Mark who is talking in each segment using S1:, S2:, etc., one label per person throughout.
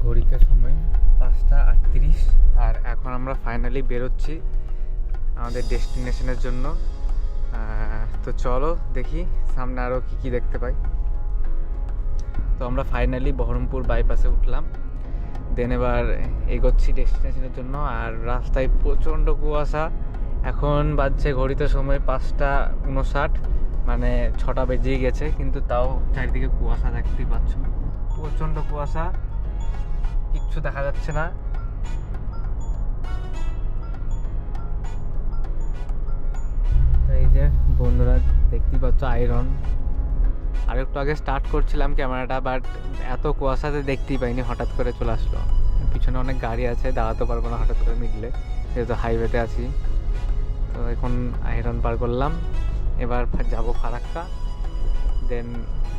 S1: ঘড়িতে সময় 5:38 আর এখন আমরা ফাইনালি বেরোচ্ছি আমাদের ডেস্টিনেশনের জন্য। তো চলো দেখি সামনে আরও কী কী দেখতে পাই। তো আমরা ফাইনালি বহরমপুর বাইপাসে উঠলাম, দেন এবার এগোচ্ছি ডেস্টিনেশনের জন্য। আর রাস্তায় প্রচণ্ড কুয়াশা। এখন বাজছে ঘড়িতে সময় 5:59, মানে 6টা বেজেই গেছে, কিন্তু তাও চারিদিকে কুয়াশা দেখতেই পাচ্ছ, প্রচণ্ড কুয়াশা, কিচ্ছু দেখা যাচ্ছে না। এই যে বন্ধুরা দেখতেই পাচ্ছ আয়রন। আর একটু আগে স্টার্ট করছিলাম ক্যামেরাটা, বাট এত কুয়াশাতে দেখতেই পাইনি, হঠাৎ করে চলে আসলো। পিছনে অনেক গাড়ি আছে, দাঁড়াতে পারবো না হঠাৎ করে মিডলে, যেহেতু হাইওয়েতে আছি। তো এখন আয়রন পার করলাম, এবার যাব ফারাক্কা, দেন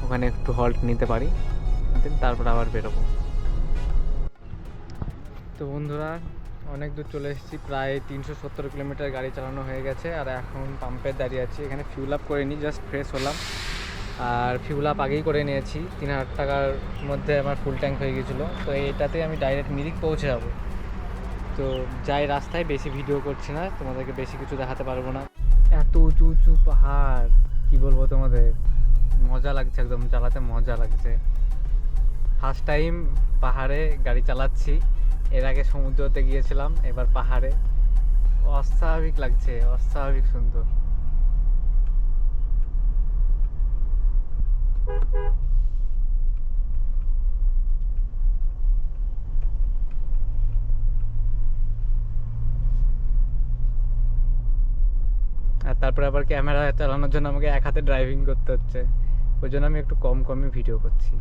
S1: ওখানে একটু হল্ট নিতে পারি, দেন তারপর আবার বেরোবো। তো বন্ধুরা অনেক দূর চলে এসেছি, প্রায় 370 কিলোমিটার গাড়ি চালানো হয়ে গেছে। আর এখন পাম্পে দাঁড়িয়ে আছি, এখানে ফিউল আপ করে নিই, জাস্ট ফ্রেশ হলাম। আর ফিউল আপ আগেই করে নিয়েছি, 3000 টাকার মধ্যে আমার ফুল ট্যাঙ্ক হয়ে গেছিলো। তো এটাতে আমি ডাইরেক্ট মিরিক পৌঁছে যাবো। তো যাই রাস্তায়, বেশি ভিডিও করছি না, তোমাদেরকে বেশি কিছু দেখাতে পারবো না। এত উঁচু উঁচু পাহাড়, কি বলবো তোমাদের, মজা লাগছে, একদম চালাতে মজা লাগছে। ফার্স্ট টাইম পাহাড়ে গাড়ি চালাচ্ছি, এর আগে সমুদ্রতে গিয়েছিলাম, এবার পাহাড়ে। অস্বাভাবিক লাগছে, অস্বাভাবিক সুন্দর। আর তারপরে আবার ক্যামেরা চালানোর জন্য আমাকে এক হাতে ড্রাইভিং করতে হচ্ছে, ওই জন্য আমি একটু কমই ভিডিও করছি।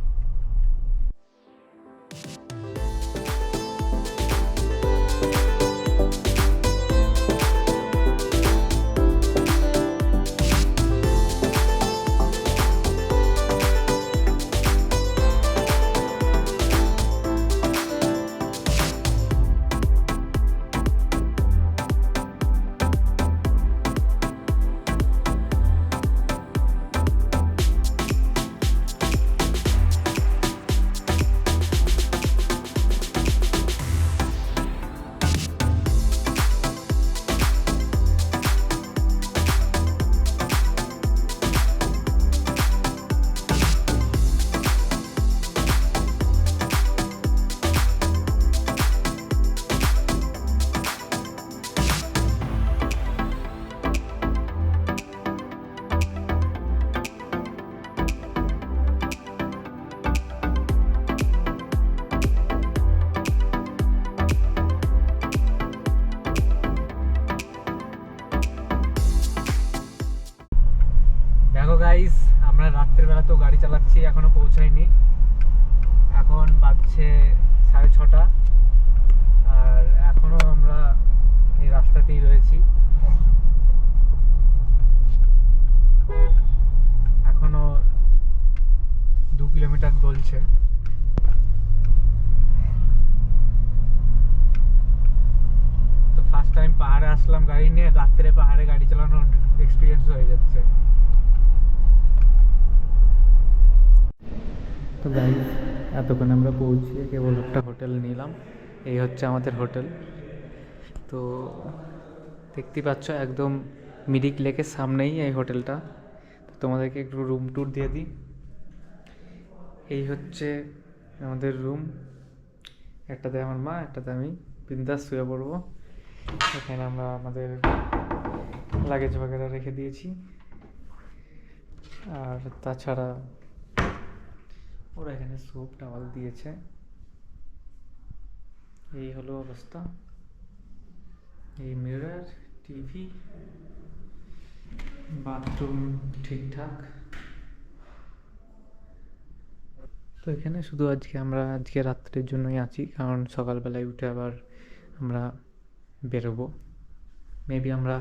S1: দেখো গাইস, আমরা রাত্রের বেলা তো গাড়ি চালাচ্ছি, এখনো পৌঁছাইনি। এখন বাজছে 6:30, আর এখনো আমরা এই রাস্তাতেই রয়েছি। এখনো 2 কিলোমিটার চলছে। তো ফার্স্ট টাইম পাহাড়ে আসলাম গাড়ি নিয়ে, রাত্রে পাহাড়ে গাড়ি চালানোর এক্সপিরিয়েন্স হয়ে যাচ্ছে। তো গাইস, এতক্ষণ আমরা পৌঁছিয়ে কেবল একটা হোটেল নিলাম, এই হচ্ছে আমাদের হোটেল। তো দেখতেই পাচ্ছ একদম মিরিক লেকের সামনেই এই হোটেলটা। তো তোমাদেরকে একটু রুম ট্যুর দিয়ে দিই। এই হচ্ছে আমাদের রুম, একটাতে আমার মা, একটাতে আমি বিন্দাস শুয়ে পড়বো। এখানে আমরা আমাদের লাগেজ বাগেরা রেখে দিয়েছি। আর তাছাড়া ওরা এখানে সোপ টাওয়াল দিয়েছে। এই হলো অবস্থা। এই মিরর, টিভি, বাথরুম ঠিকঠাক। তো এখানে শুধু আজকে রাত্রের জন্যই আছি, কারণ সকালবেলায় উঠে আবার আমরা বেরোবো। মেবি আমরা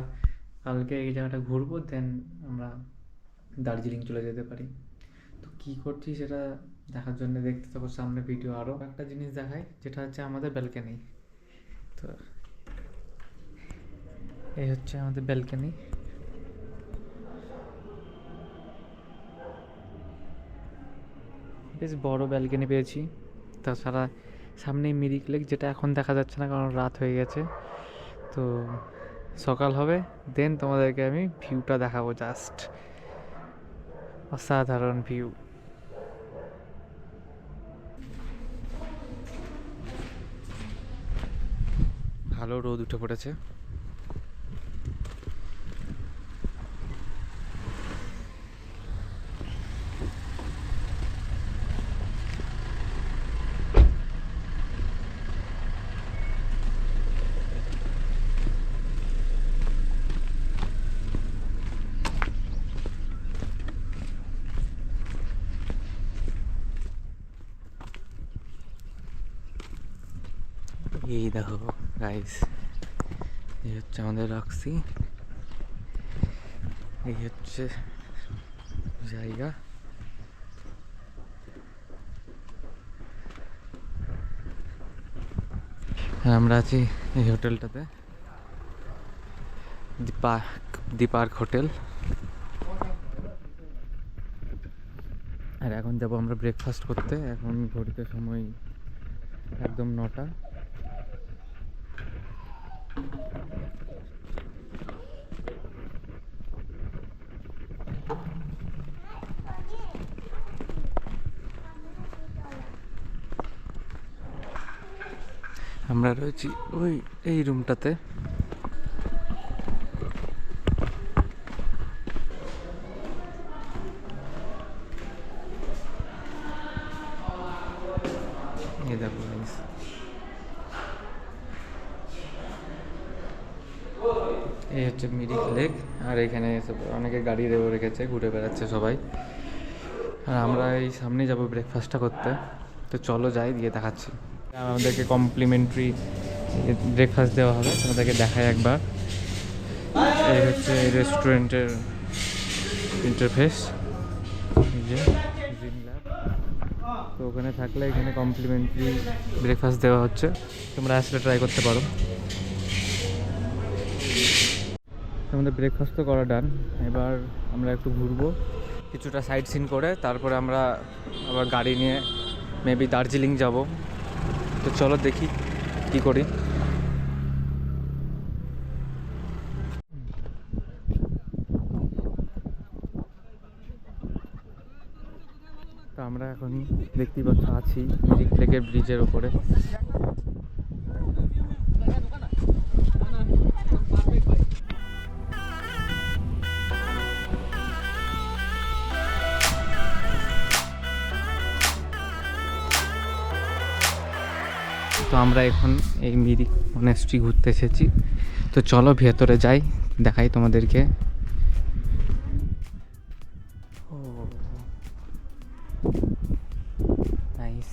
S1: কালকে এই জায়গাটা ঘুরবো, দেন আমরা দার্জিলিং চলে যেতে পারি। তো কী করছি সেটা দেখার জন্য দেখতে থাকো সামনে ভিডিও। আরও একটা জিনিস দেখায়, যেটা হচ্ছে আমাদের ব্যালকনি। তো এই হচ্ছে আমাদের ব্যালকনি। বেশ বড় ব্যালকনি পেয়েছি। তাছাড়া সামনেই মিরিক লেক, যেটা এখন দেখা যাচ্ছে না কারণ রাত হয়ে গেছে। তো সকাল হবে, দেন তোমাদেরকে আমি ভিউটা দেখাবো। জাস্ট অসাধারণ ভিউ। ভালো রোদ উঠে পড়েছে। এই দেখো গাইস, এই হচ্ছে আমাদের রক্সি, এই হচ্ছে জায়গা। আর আমরা আছি এই হোটেলটাতে, দীপার্ক হোটেল। আর এখন যাব আমরা ব্রেকফাস্ট করতে। এখন ঘড়িতে সময় একদম 9টা। আমরা রয়েছি এই রুমটাতে। এই দেখো guys, এই হচ্ছে মিরিক লেক। আর এখানে অনেকে গাড়ি রেখেছে, ঘুরে বেড়াচ্ছে সবাই। আর আমরা এই সামনে যাব ব্রেকফাস্টটা করতে। তো চলো যাই, দিয়ে দেখাচ্ছি। আমাদেরকে কমপ্লিমেন্টারি ব্রেকফাস্ট দেওয়া হবে, তোমাদেরকে দেখাই একবার। এই হচ্ছে এই রেস্টুরেন্টের ইন্টারফেস, এই যে ড্রিম ল্যাব। তো ওখানে থাকলে এখানে কমপ্লিমেন্টারি ব্রেকফাস্ট দেওয়া হচ্ছে, তোমরা আসলে ট্রাই করতে পারো। আমাদের ব্রেকফাস্ট তো করা ডান, এবার আমরা একটু ঘুরবো, কিছুটা সাইট সিন করে তারপরে আমরা আবার গাড়ি নিয়ে মেবি দার্জিলিং যাব। তো চলো দেখি কি করি। তো আমরা এখন দেখতেই পাচ্ছ আছি মিরিক লেকের ব্রিজের ওপরে। তো আমরা এখন এই মিরিক মনেস্ট্রি ঘুরতে এসেছি। তো চলো ভেতরে যাই, দেখাই তোমাদেরকে। ও নাইস।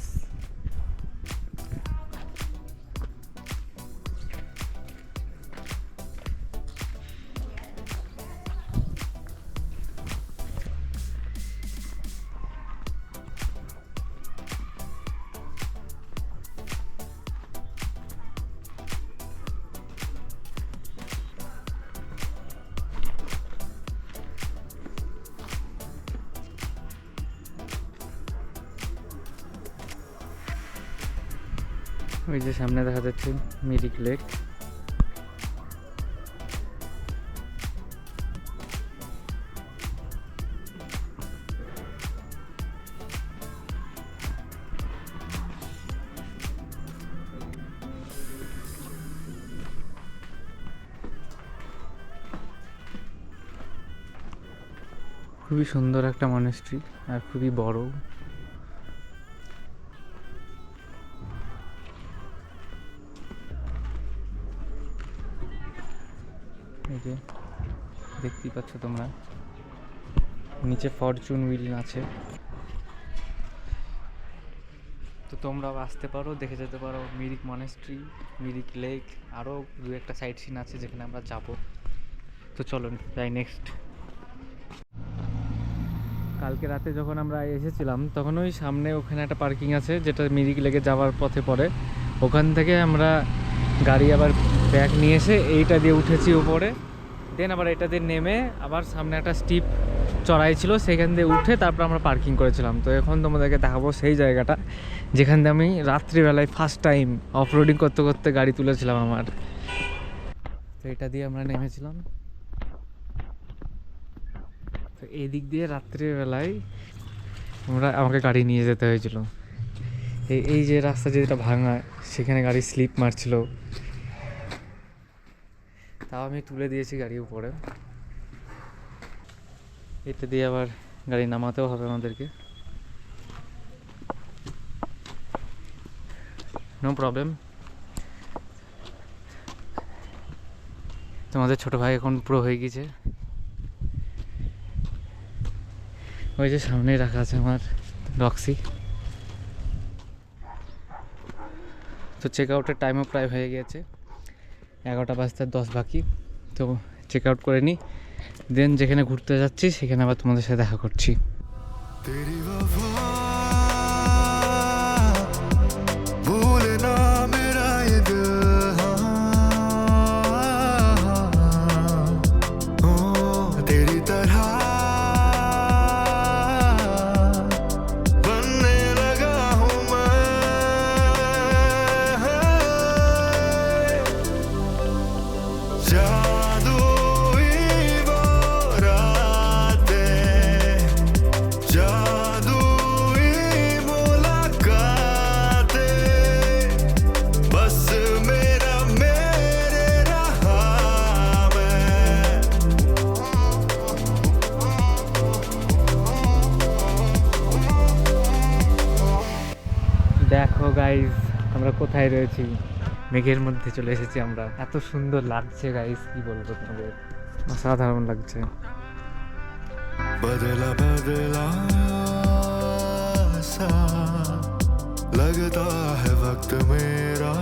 S1: ওই যে সামনে দেখা যাচ্ছে মিরিক লেক। খুবই সুন্দর একটা মনেস্ট্রি আর খুবই বড়। এই যে দেখতেই পাচ্ছ তোমরা, নিচে ফরচুন হুইল আছে। তো তোমরাও আসতে পারো, দেখে যেতে পারো মিরিক মনেস্ট্রি, মিরিক লেক। আরও দু একটা সাইট সিন আছে যেখানে আমরা যাব। তো চলো যাই নেক্সট। কালকে রাতে যখন আমরা এসেছিলাম তখন ওই সামনে ওখানে একটা পার্কিং আছে যেটা মিরিক লেকে যাওয়ার পথে পড়ে। ওখান থেকে আমরা গাড়ি আবার ব্যাক নিয়ে এসে এইটা দিয়ে উঠেছি উপরে, দেন আবার এটা দিয়ে নেমে আবার সামনে একটা স্টিপ চড়াই ছিল, সেখান দিয়ে উঠে তারপর আমরা পার্কিং করেছিলাম। তো এখন তোমাদেরকে দেখাবো সেই জায়গাটা যেখান দিয়ে আমি রাত্রিবেলায় ফার্স্ট টাইম অফ রোডিং করতে করতে গাড়ি তুলেছিলাম আমার। তো এটা দিয়ে আমরা নেমেছিলাম। তো এই দিক দিয়ে রাত্রিবেলায় আমাকে গাড়ি নিয়ে যেতে হয়েছিল। এই যে রাস্তা যেটা ভাঙা, সেখানে গাড়ি স্লিপ মারছিল, তাও আমি তুলে দিয়েছি গাড়ি উপরে। এটা দিয়ে আবার গাড়ি নামাতেও হবে আমাদেরকে, নো প্রবলেম। তোমাদের ছোট ভাই এখন পুরো হয়ে গেছে। ওই যে সামনেই রাখা আছে আমার রক্সি। তো চেক আউটের টাইমও প্রায় হয়ে গিয়েছে, 11টা বাজতে 10 বাকি। তো চেক আউট করে নিই, দেন যেখানে ঘুরতে যাচ্ছি সেখানে আবার তোমাদের সাথে দেখা করছি। দেখো গাইস, আমরা কোথায় রয়েছি? মেঘের মধ্যে চলে এসেছি আমরা। এত সুন্দর লাগছে গাইস, কি বলবো তোমাদের, অসাধারণ লাগছে। বদলা বদলা सा लगता है वक्त मेरा,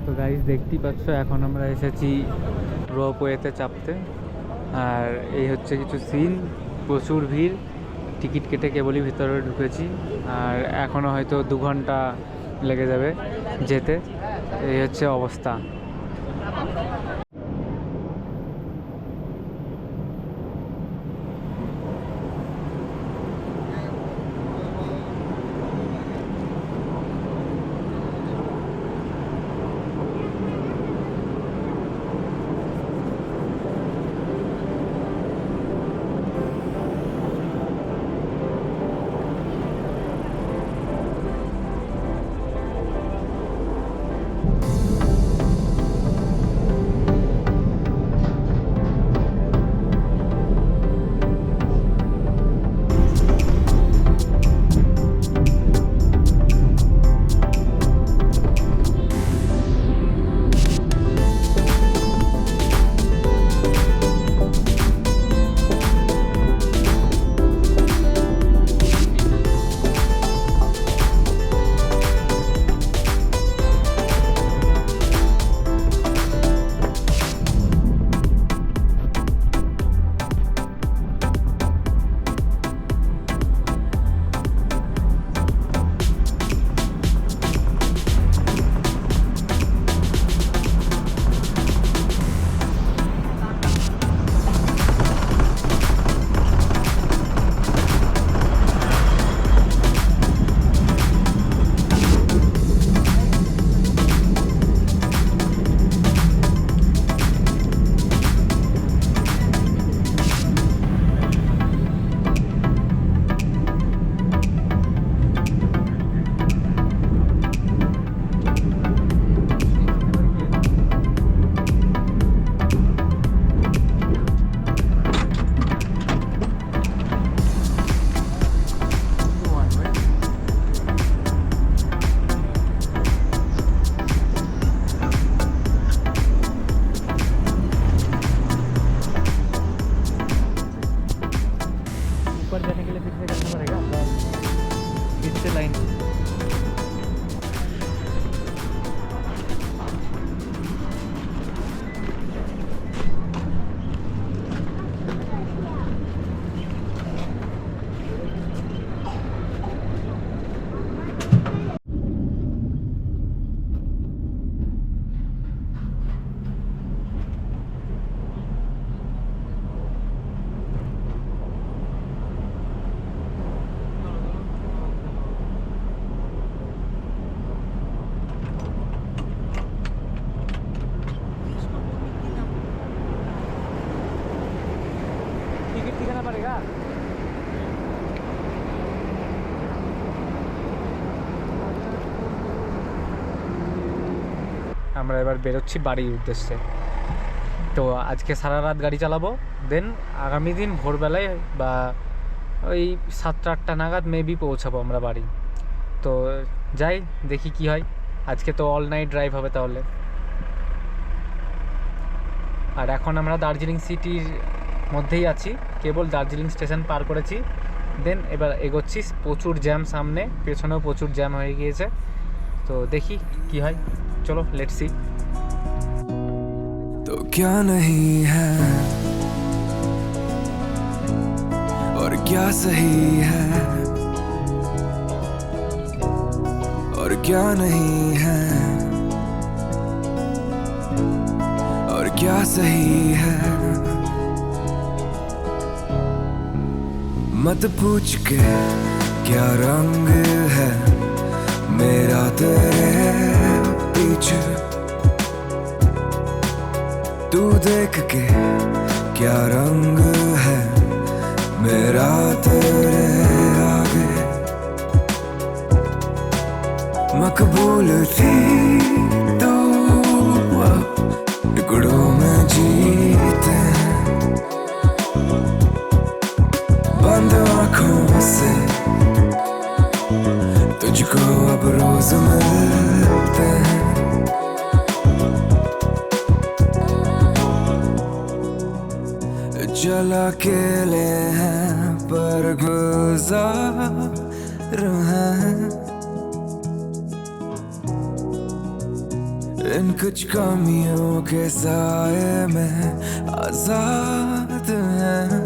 S1: তো গাইস দেখতেই পাচ্ছ, এখন আমরা এসেছি রোপওয়েতে চাপতে। আর এই হচ্ছে কিছু সিন, প্রচুর ভিড়, টিকিট কেটে কেবলই ভিতরে ঢুকেছি। আর এখনও হয়তো 2 ঘন্টা লেগে যাবে যেতে। এই হচ্ছে অবস্থা। আমরা এবার বেরোচ্ছি বাড়ির উদ্দেশ্যে। তো আজকে সারা রাত গাড়ি চালাবো, দেন আগামী দিন ভোরবেলায় বা ওই 7টা-8টা নাগাদ মেবি পৌঁছাবো আমরা বাড়ি। তো যাই দেখি কি হয়। আজকে তো অল নাইট ড্রাইভ হবে তাহলে। আর এখন আমরা দার্জিলিং সিটির মধ্যেই আছি, কেবল দার্জিলিং স্টেশন পার করেছি, দেন এবার এগোচ্ছি। প্রচুর জ্যাম সামনে, পেছনেও প্রচুর জ্যাম হয়ে গিয়েছে। তো দেখি কি হয়, চলো লেটস সি।
S2: तो क्या नहीं है और क्या सही है और क्या नहीं है और क्या सही है, मत पूछ के क्या रंग है मेरा तेरे पीछे, तू देख के क्या रंग है मेरा तेरे आगे, मकबूल थी तू अब टुकड़ों में जीते हैं, बंद आँखों से तुझको अब रोज मिलते हैं, चल अकेले हैं पर गुजार हैं, इन कुछ कमियों के साए में आजाद हैं,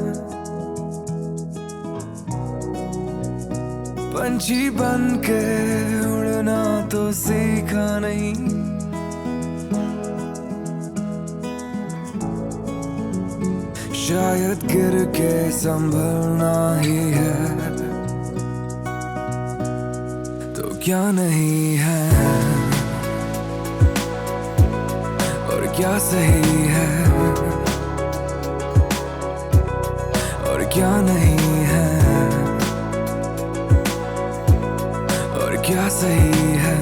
S2: पंछी बन के उड़ना तो सीखा नहीं, शायद गिर के संभलना ही है, तो क्या नहीं है और क्या सही है और क्या नहीं है और क्या सही है।